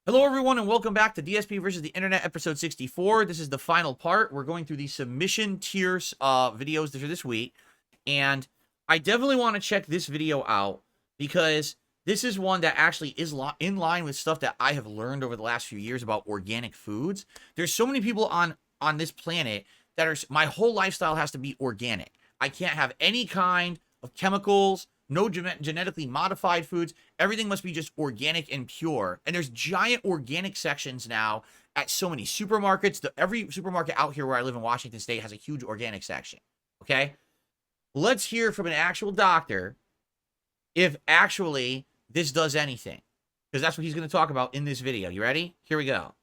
Hello, everyone, and welcome back to DSP versus the Internet, episode 64. This is the final part. We're going through the submission tiers videos for this week, and I definitely want to check this video out because this is one that actually is in line with stuff that I have learned over the last few years about organic foods. There's so many people on this planet that are, my whole lifestyle has to be organic. I can't have any kind of chemicals, no genetically modified foods. Everything must be just organic and pure. And there's giant organic sections now at so many supermarkets. Every supermarket out here where I live in Washington State has a huge organic section. Okay? Let's hear from an actual doctor if actually this does anything. Because that's what he's going to talk about in this video. You ready? Here we go.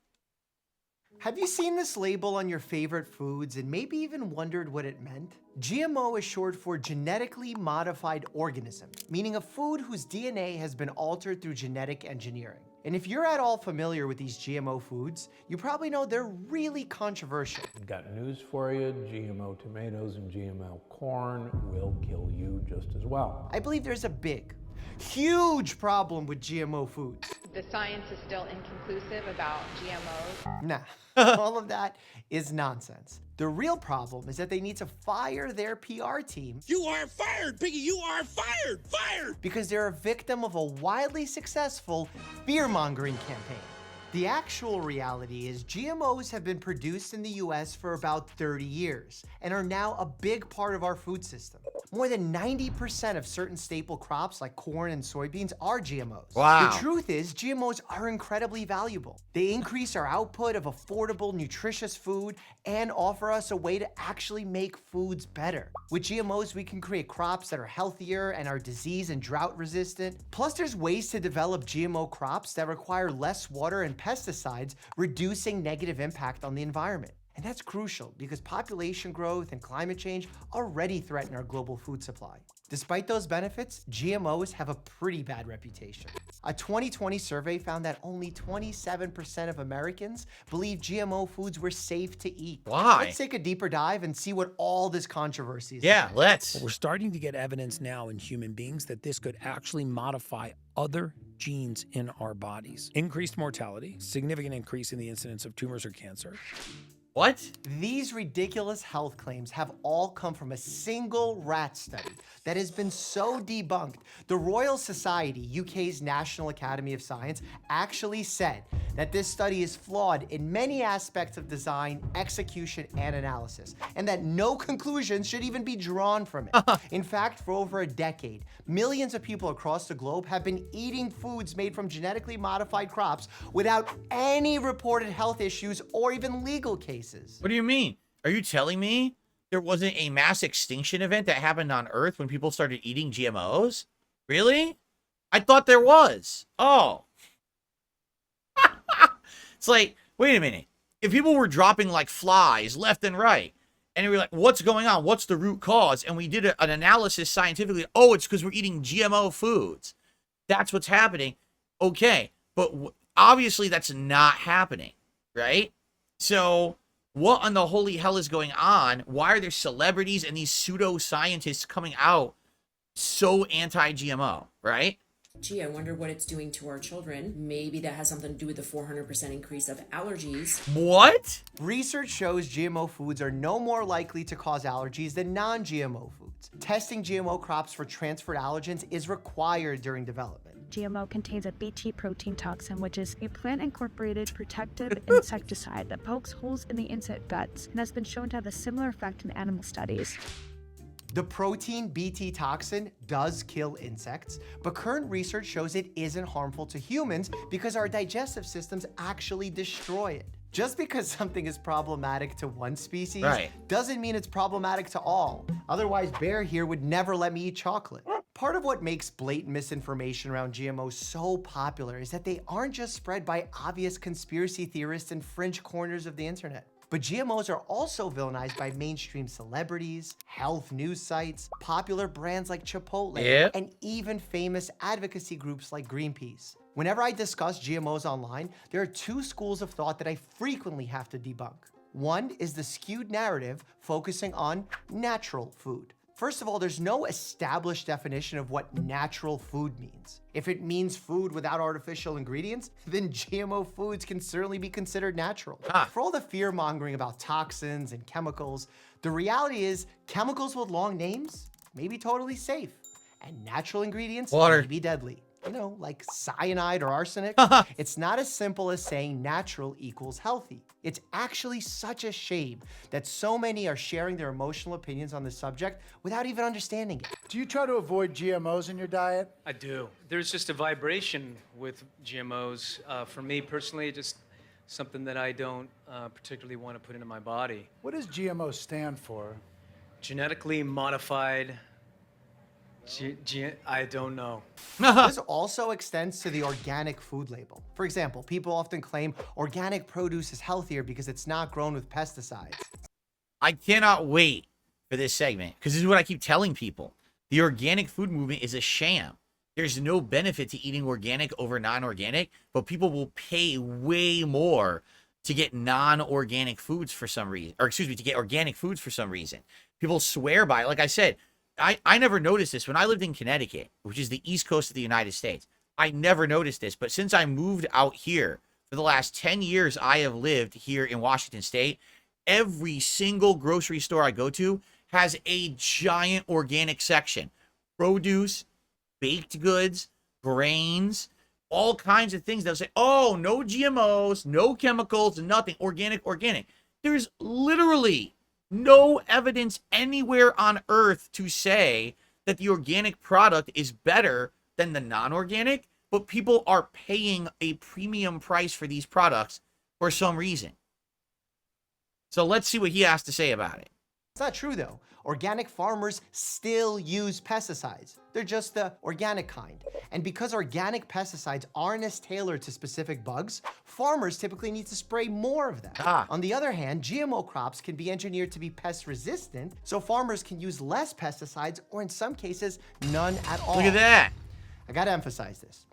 Have you seen this label on your favorite foods and maybe even wondered what it meant? GMO is short for genetically modified organism, meaning a food whose DNA has been altered through genetic engineering. And if you're at all familiar with these GMO foods, you probably know they're really controversial. Got news for you, GMO tomatoes and GMO corn will kill you just as well. I believe there's a huge problem with GMO foods. The science is still inconclusive about GMOs. Nah, all of that is nonsense. The real problem is that they need to fire their PR team. You are fired, Piggy, you are fired, fired! Because they're a victim of a wildly successful fear-mongering campaign. The actual reality is GMOs have been produced in the US for about 30 years and are now a big part of our food system. More than 90% of certain staple crops like corn and soybeans are GMOs. Wow. The truth is, GMOs are incredibly valuable. They increase our output of affordable, nutritious food and offer us a way to actually make foods better. With GMOs, we can create crops that are healthier and are disease and drought resistant. Plus, there's ways to develop GMO crops that require less water and pesticides, reducing negative impact on the environment. And that's crucial because population growth and climate change already threaten our global food supply. Despite those benefits, GMOs have a pretty bad reputation. A 2020 survey found that only 27% of Americans believe GMO foods were safe to eat. Why? Let's take a deeper dive and see what all this controversy is Yeah, about. let's. We're starting to get evidence now in human beings that this could actually modify other genes in our bodies. Increased mortality, significant increase in the incidence of tumors or cancer. What? These ridiculous health claims have all come from a single rat study that has been so debunked. The Royal Society, UK's National Academy of Science, actually said that this study is flawed in many aspects of design, execution, and analysis, and that no conclusions should even be drawn from it. In fact, for over a decade, millions of people across the globe have been eating foods made from genetically modified crops without any reported health issues or even legal cases. What do you mean? Are you telling me there wasn't a mass extinction event that happened on Earth when people started eating GMOs? Really? I thought there was. Oh. It's like, wait a minute. If people were dropping like flies left and right, and we were like, what's going on? What's the root cause? And we did an analysis scientifically. Oh, it's because we're eating GMO foods. That's what's happening. Okay. But obviously that's not happening, right? So what in the holy hell is going on? Why are there celebrities and these pseudo-scientists coming out so anti-GMO, right? Gee, I wonder what it's doing to our children. Maybe that has something to do with the 400% increase of allergies. What? Research shows GMO foods are no more likely to cause allergies than non-GMO foods. Testing GMO crops for transferred allergens is required during development. GMO contains a Bt protein toxin, which is a plant-incorporated protective insecticide that pokes holes in the insect guts and has been shown to have a similar effect in animal studies. The protein Bt toxin does kill insects, but current research shows it isn't harmful to humans because our digestive systems actually destroy it. Just because something is problematic to one species doesn't mean it's problematic to all. Otherwise, Bear here would never let me eat chocolate. Part of what makes blatant misinformation around GMOs so popular is that they aren't just spread by obvious conspiracy theorists in fringe corners of the internet. But GMOs are also villainized by mainstream celebrities, health news sites, popular brands like Chipotle, and even famous advocacy groups like Greenpeace. Whenever I discuss GMOs online, there are two schools of thought that I frequently have to debunk. One is the skewed narrative focusing on natural food. First of all, there's no established definition of what natural food means. If it means food without artificial ingredients, then GMO foods can certainly be considered natural. For all the fear-mongering about toxins and chemicals, the reality is chemicals with long names may be totally safe, and natural ingredients may be deadly. You know, like cyanide or arsenic. It's not as simple as saying natural equals healthy. It's actually such a shame that so many are sharing their emotional opinions on the subject without even understanding it. Do you try to avoid GMOs in your diet? I do. There's just a vibration with GMOs. For me personally, just something that I don't particularly want to put into my body. What does GMO stand for? Genetically modified. I don't know. This also extends to the organic food label. For example, people often claim organic produce is healthier because it's not grown with pesticides. I cannot wait for this segment because this is what I keep telling people. The organic food movement is a sham. There's no benefit to eating organic over non-organic, but people will pay way more to get non-organic foods for some reason, or excuse me, to get organic foods for some reason. People swear by it. Like I said, I never noticed this when I lived in Connecticut, which is the East Coast of the United States. I never noticed this, but since I moved out here, for the last 10 years I have lived here in Washington State, every single grocery store I go to has a giant organic section. Produce, baked goods, grains, all kinds of things. They'll say, oh, no GMOs, no chemicals, nothing, organic, organic. There's literally no evidence anywhere on earth to say that the organic product is better than the non-organic, but people are paying a premium price for these products for some reason. So let's see what he has to say about it. It's not true though. Organic farmers still use pesticides. They're just the organic kind. And because organic pesticides aren't as tailored to specific bugs, farmers typically need to spray more of them. On the other hand, GMO crops can be engineered to be pest resistant, so farmers can use less pesticides or in some cases, none at all. Look at that. I gotta emphasize this.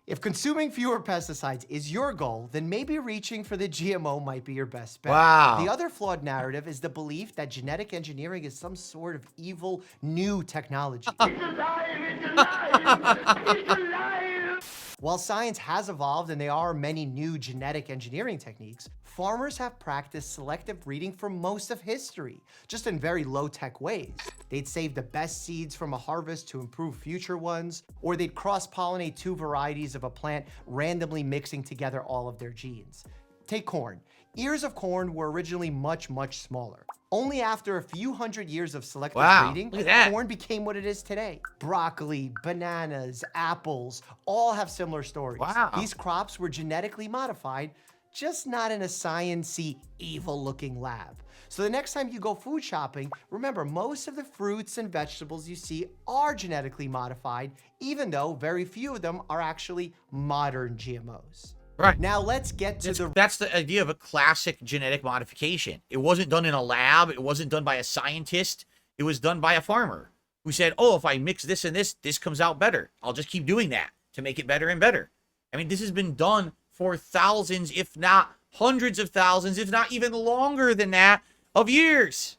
If consuming fewer pesticides is your goal, then maybe reaching for the GMO might be your best bet. Wow. The other flawed narrative is the belief that genetic engineering is some sort of evil new technology. It's alive! It's alive! It's alive! While science has evolved and there are many new genetic engineering techniques, farmers have practiced selective breeding for most of history, just in very low-tech ways. They'd save the best seeds from a harvest to improve future ones, or they'd cross-pollinate two varieties of a plant, randomly mixing together all of their genes. Take corn. Ears of corn were originally much, much smaller. Only after a few hundred years of selective breeding, corn became what it is today. Broccoli, bananas, apples, all have similar stories. These crops were genetically modified, just not in a science-y, evil-looking lab. So the next time you go food shopping, remember most of the fruits and vegetables you see are genetically modified, even though very few of them are actually modern GMOs. Right. Now let's get to That's the idea of a classic genetic modification. It wasn't done in a lab. It wasn't done by a scientist. It was done by a farmer who said, oh, if I mix this and this comes out better. I'll just keep doing that to make it better and better. I mean, this has been done for thousands, if not hundreds of thousands, if not even longer than that, of years.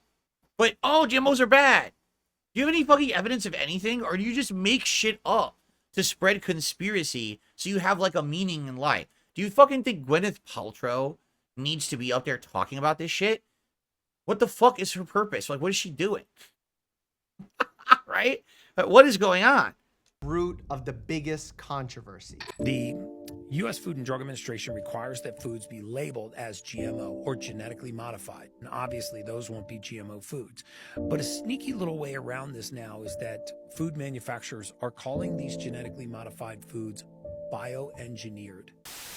But, oh, GMOs are bad. Do you have any fucking evidence of anything? Or do you just make shit up to spread conspiracy so you have, like, a meaning in life? Do you fucking think Gwyneth Paltrow needs to be up there talking about this shit? What the fuck is her purpose? Like, what is she doing? Right? What is going on? Root of the biggest controversy. The U.S. Food and Drug Administration requires that foods be labeled as GMO or genetically modified. And obviously, those won't be GMO foods. But a sneaky little way around this now is that food manufacturers are calling these genetically modified foods bioengineered.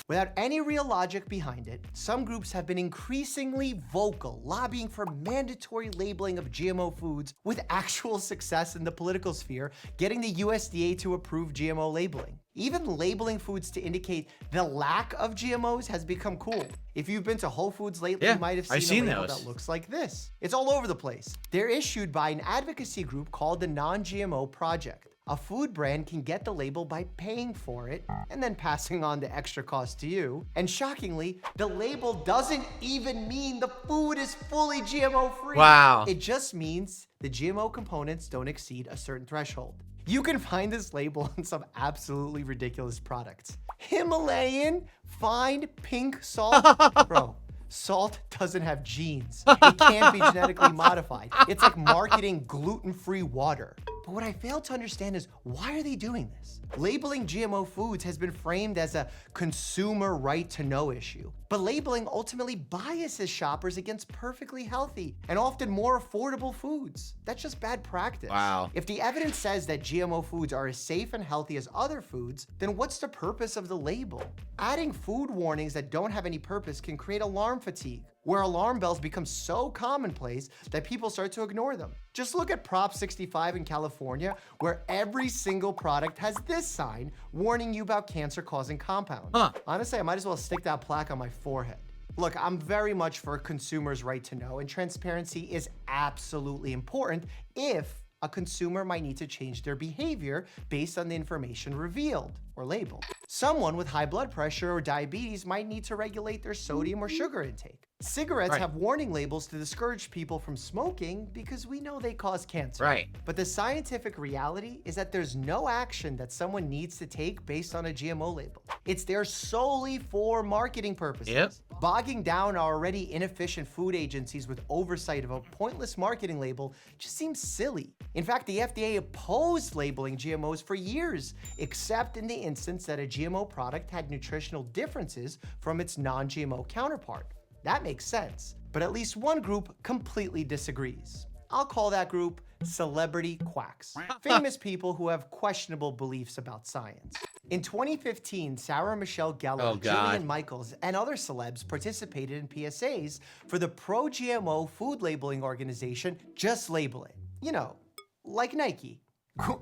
Without any real logic behind it, some groups have been increasingly vocal, lobbying for mandatory labeling of GMO foods with actual success in the political sphere, getting the USDA to approve GMO labeling. Even labeling foods to indicate the lack of GMOs has become cool. If you've been to Whole Foods lately, you might have seen a label that looks like this. It's all over the place. They're issued by an advocacy group called the Non-GMO Project. A food brand can get the label by paying for it and then passing on the extra cost to you. And shockingly, the label doesn't even mean the food is fully GMO free. Wow. It just means the GMO components don't exceed a certain threshold. You can find this label on some absolutely ridiculous products. Himalayan fine pink salt. Bro, salt doesn't have genes. It can't be genetically modified. It's like marketing gluten-free water. But what I fail to understand is, why are they doing this? Labeling GMO foods has been framed as a consumer right-to-know issue. But labeling ultimately biases shoppers against perfectly healthy and often more affordable foods. That's just bad practice. Wow. If the evidence says that GMO foods are as safe and healthy as other foods, then what's the purpose of the label? Adding food warnings that don't have any purpose can create alarm fatigue, where alarm bells become so commonplace that people start to ignore them. Just look at Prop 65 in California, where every single product has this sign warning you about cancer-causing compounds. Honestly, I might as well stick that plaque on my forehead. Look, I'm very much for consumers' right to know, and transparency is absolutely important if a consumer might need to change their behavior based on the information revealed or labeled. Someone with high blood pressure or diabetes might need to regulate their sodium or sugar intake. Cigarettes have warning labels to discourage people from smoking because we know they cause cancer. Right. But the scientific reality is that there's no action that someone needs to take based on a GMO label. It's there solely for marketing purposes. Yep. Bogging down our already inefficient food agencies with oversight of a pointless marketing label just seems silly. In fact, the FDA opposed labeling GMOs for years, except in the instance that a GMO product had nutritional differences from its non-GMO counterpart. That makes sense, but at least one group completely disagrees. I'll call that group celebrity quacks, famous people who have questionable beliefs about science. In 2015, Sarah Michelle Gellar, Jillian Michaels, and other celebs participated in PSAs for the pro-GMO food labeling organization Just Label It. You know, like Nike.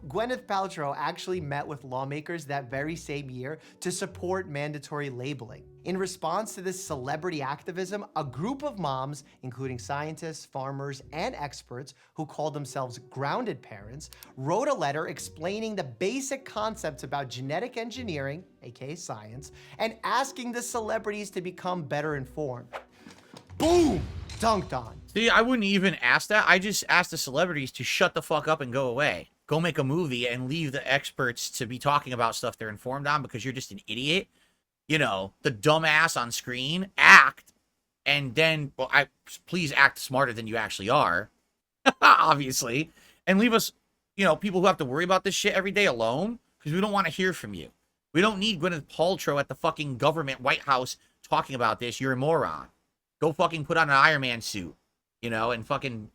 Gwyneth Paltrow actually met with lawmakers that very same year to support mandatory labeling. In response to this celebrity activism, a group of moms, including scientists, farmers, and experts who call themselves grounded parents, wrote a letter explaining the basic concepts about genetic engineering, aka science, and asking the celebrities to become better informed. Boom! Dunked on. See, I wouldn't even ask that. I just asked the celebrities to shut the fuck up and go away. Go make a movie and leave the experts to be talking about stuff they're informed on because you're just an idiot. You know, the dumbass on screen, act, and then, well, please act smarter than you actually are, obviously, and leave us, you know, people who have to worry about this shit every day alone because we don't want to hear from you. We don't need Gwyneth Paltrow at the fucking government White House talking about this. You're a moron. Go fucking put on an Iron Man suit, you know, and fucking...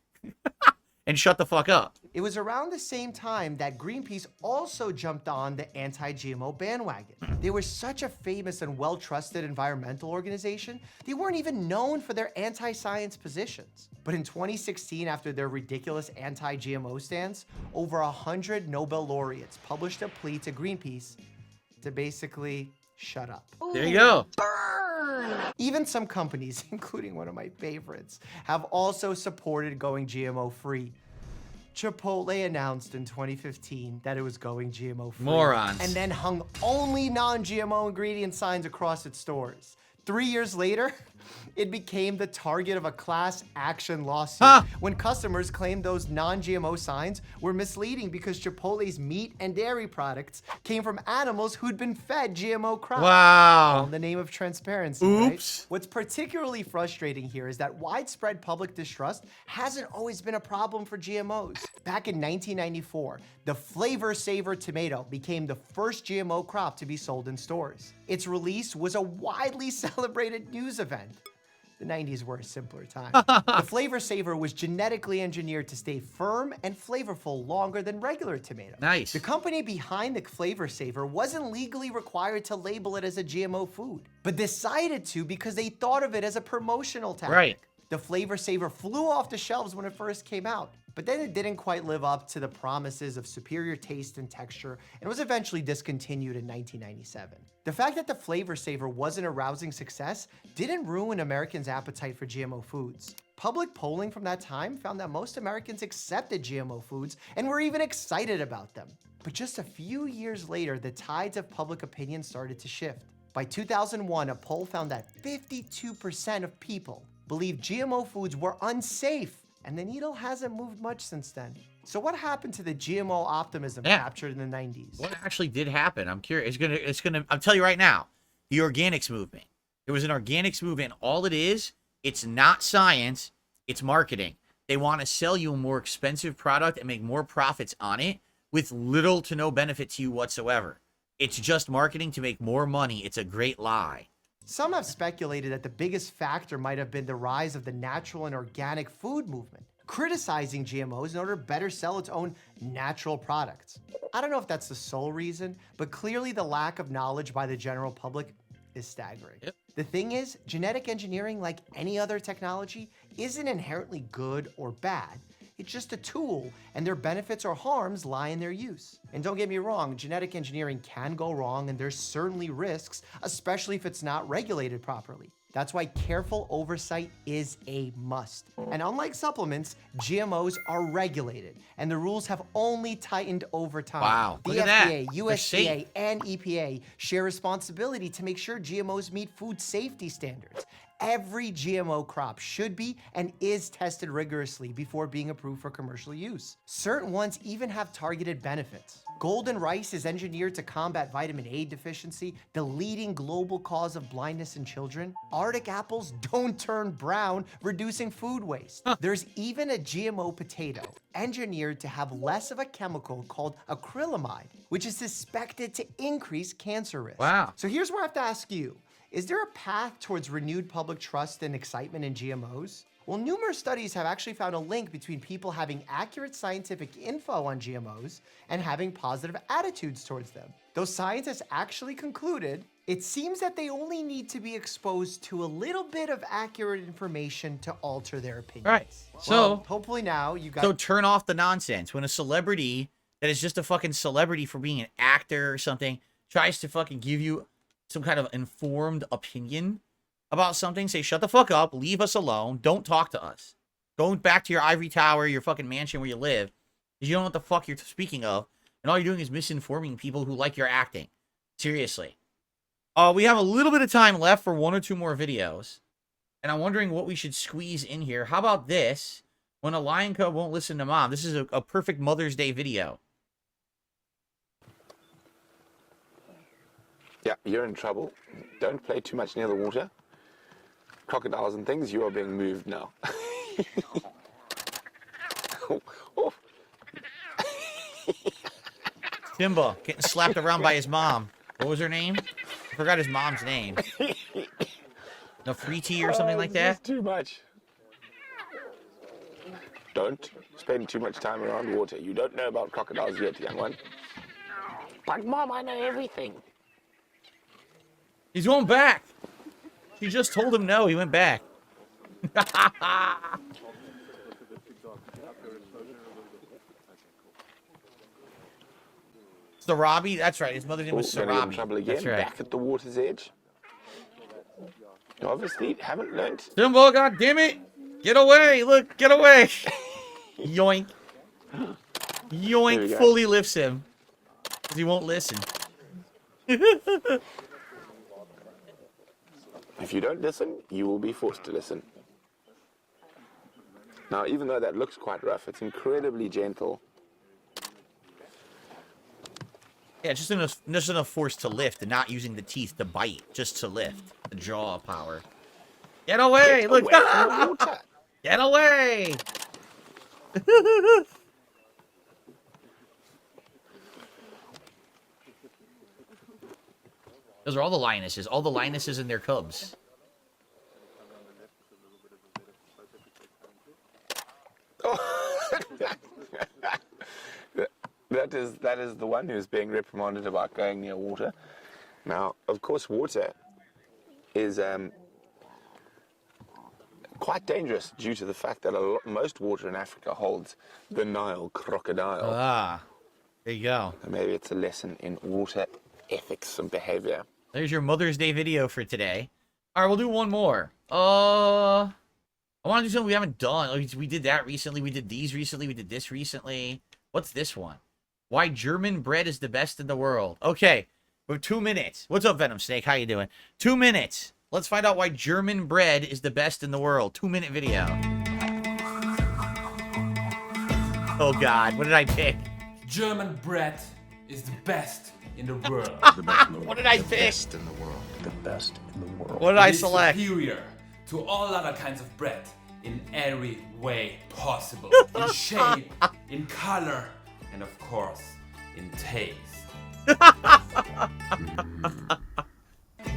and shut the fuck up. It was around the same time that Greenpeace also jumped on the anti-GMO bandwagon. They were such a famous and well-trusted environmental organization, they weren't even known for their anti-science positions. But in 2016, after their ridiculous anti-GMO stance, over 100 Nobel laureates published a plea to Greenpeace to basically shut up. There you go. Even some companies, including one of my favorites, have also supported going GMO free. Chipotle announced in 2015 that it was going GMO free. Morons. And then hung only non-GMO ingredient signs across its stores. 3 years later, it became the target of a class action lawsuit when customers claimed those non-GMO signs were misleading because Chipotle's meat and dairy products came from animals who'd been fed GMO crops. Wow. All in the name of transparency, Oops. right? What's particularly frustrating here is that widespread public distrust hasn't always been a problem for GMOs. Back in 1994, the Flavor Saver tomato became the first GMO crop to be sold in stores. Its release was a widely celebrated news event. The 90s were a simpler time. The Flavor Saver was genetically engineered to stay firm and flavorful longer than regular tomato. Nice. The company behind the Flavor Saver wasn't legally required to label it as a GMO food, but decided to because they thought of it as a promotional tactic. Right. The Flavor Saver flew off the shelves when it first came out, but then it didn't quite live up to the promises of superior taste and texture and was eventually discontinued in 1997. The fact that the Flavor Saver wasn't a rousing success didn't ruin Americans' appetite for GMO foods. Public polling from that time found that most Americans accepted GMO foods and were even excited about them. But just a few years later, the tides of public opinion started to shift. By 2001, a poll found that 52% of people believed GMO foods were unsafe, and the needle hasn't moved much since then. So what happened to the GMO optimism captured in the 90s? What actually did happen? I'm curious. It's gonna. I'll tell you right now. The organics movement. There was an organics movement. All it is, it's not science. It's marketing. They want to sell you a more expensive product and make more profits on it with little to no benefit to you whatsoever. It's just marketing to make more money. It's a great lie. Some have speculated that the biggest factor might have been the rise of the natural and organic food movement, criticizing GMOs in order to better sell its own natural products. I don't know if that's the sole reason, but clearly the lack of knowledge by the general public is staggering. Yep. The thing is, genetic engineering, like any other technology, isn't inherently good or bad. It's just a tool, and their benefits or harms lie in their use. And don't get me wrong, genetic engineering can go wrong, and there's certainly risks, especially if it's not regulated properly. That's why careful oversight is a must. And unlike supplements, GMOs are regulated, and the rules have only tightened over time. Wow, The look at that. FDA, They're USDA, safe. and EPA share responsibility to make sure GMOs meet food safety standards. Every GMO crop should be and is tested rigorously before being approved for commercial use. Certain ones even have targeted benefits. Golden rice is engineered to combat vitamin A deficiency, the leading global cause of blindness in children. Arctic apples don't turn brown, reducing food waste. There's even a GMO potato engineered to have less of a chemical called acrylamide, which is suspected to increase cancer risk. Wow. So here's where I have to ask you. Is there a path towards renewed public trust and excitement in GMOs? Well, numerous studies have actually found a link between people having accurate scientific info on GMOs and having positive attitudes towards them. Those scientists actually concluded it seems that they only need to be exposed to a little bit of accurate information to alter their opinions. Right. So Well, hopefully now you got. So turn off the nonsense. When a celebrity that is just a fucking celebrity for being an actor or something tries to fucking give you some kind of informed opinion about something, say, shut the fuck up, leave us alone, don't talk to us. Go back to your ivory tower, your fucking mansion where you live, because you don't know what the fuck you're speaking of, and all you're doing is misinforming people who like your acting. Seriously. We have a little bit of time left for one or two more videos, and I'm wondering what we should squeeze in here. How about this? When a lion cub won't listen to mom. This is a perfect Mother's Day video. Yeah, you're in trouble. Don't play too much near the water. Crocodiles and things, you are being moved now. Oh. Simba getting slapped around by his mom. What was her name? I forgot his mom's name. Nafriti or something like that? That's too much. Don't spend too much time around water. You don't know about crocodiles yet, young one. But Mom, I know everything. He's going back. She just told him no. He went back. Sarabi? That's right. His mother's name was Gonna get in Sarabi. trouble again. That's right. Back at the water's edge. You obviously haven't learnt. Simba, God damn it. Get away. Look, get away. Yoink. Yoink fully lifts him. Because he won't listen. If you don't listen, you will be forced to listen. Now, even though that looks quite rough, it's incredibly gentle. Yeah, just enough force to lift and not using the teeth to bite, just to lift. The jaw power. Get away! Get Look! away from the water. Get away! Those are all the lionesses. All the lionesses and their cubs. That is the one who's being reprimanded about going near water. Now, of course, water is quite dangerous due to the fact that most water in Africa holds the Nile crocodile. Ah, there you go. Maybe it's a lesson in water ethics and behavior. There's your Mother's Day video for today. All right, we'll do one more. I want to do something we haven't done. Like, we did that recently. We did these recently. We did this recently. What's this one? Why German bread is the best in the world. Okay, we have 2 minutes. What's up, Venom Snake? How you doing? 2 minutes. Let's find out why German bread is the best in the world. 2-minute video. Oh, God. What did I pick? German bread is the best in the world. What did I pick? The best in the world. The best in the world. What did I It is select? superior to all other kinds of bread in every way possible. In shape, in color, and of course, in taste.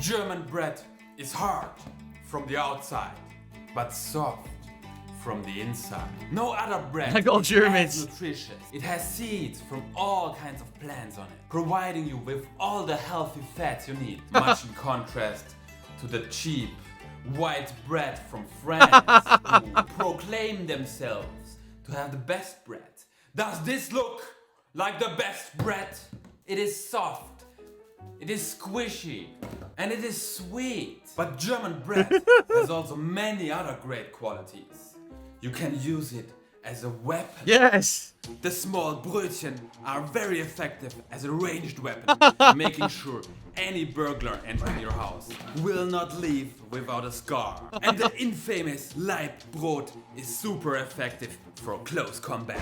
German bread is hard from the outside, but soft from the inside. No other bread Like all is Germans. as nutritious. It has seeds from all kinds of plants on it, providing you with all the healthy fats you need. Much in contrast to the cheap white bread from France, who proclaim themselves to have the best bread. Does this look like the best bread? It is soft, it is squishy, and it is sweet. But German bread has also many other great qualities. You can use it as a weapon. Yes. The small Brötchen are very effective as a ranged weapon, making sure any burglar entering your house will not leave without a scar. And the infamous Leibbrot is super effective for close combat.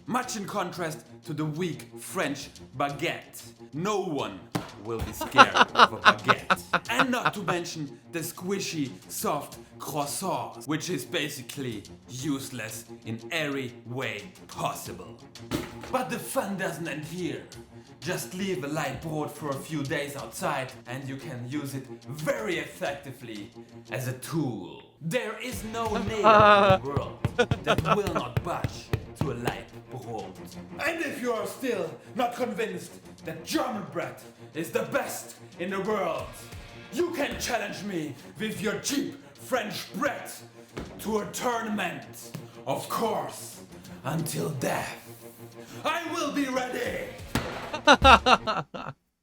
Much in contrast to the weak French baguette. No one will be scared of a baguette. And not to mention the squishy, soft croissant, which is basically useless in every way possible. But the fun doesn't end here. Just leave a light bread for a few days outside and you can use it very effectively as a tool. There is no nail in the world that will not budge to a light bread. And if you are still not convinced that German bread is the best in the world, you can challenge me with your cheap French bread to a tournament. Of course, until death. I will be ready.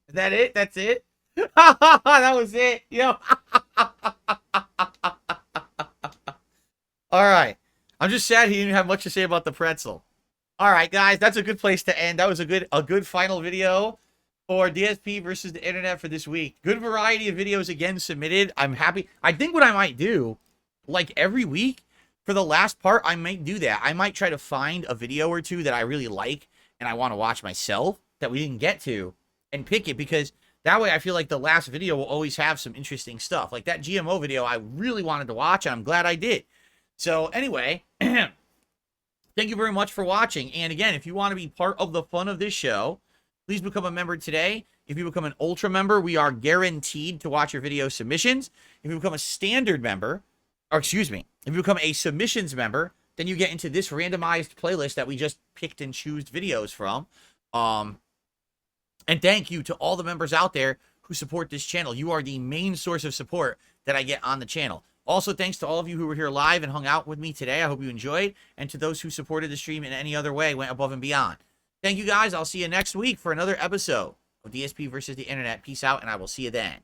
Is that it? That's it? That was it. Yo. All right. I'm just sad he didn't have much to say about the pretzel. All right, guys, that's a good place to end. That was a good final video for DSP versus the internet for this week. Good variety of videos again submitted. I'm happy. I think what I might do, like every week, for the last part, I might do that. I might try to find a video or two that I really like and I want to watch myself that we didn't get to and pick it, because that way I feel like the last video will always have some interesting stuff. Like that GMO video I really wanted to watch, and I'm glad I did. So anyway, thank you very much for watching. And again, if you want to be part of the fun of this show, please become a member today. If you become an ultra member, we are guaranteed to watch your video submissions. If you become a standard member, or excuse me, if you become a submissions member, then you get into this randomized playlist that we just picked and choose videos from. And thank you to all the members out there who support this channel. You are the main source of support that I get on the channel. Also, thanks to all of you who were here live and hung out with me today. I hope you enjoyed. And to those who supported the stream in any other way, went above and beyond. Thank you, guys. I'll see you next week for another episode of DSP versus the Internet. Peace out, and I will see you then.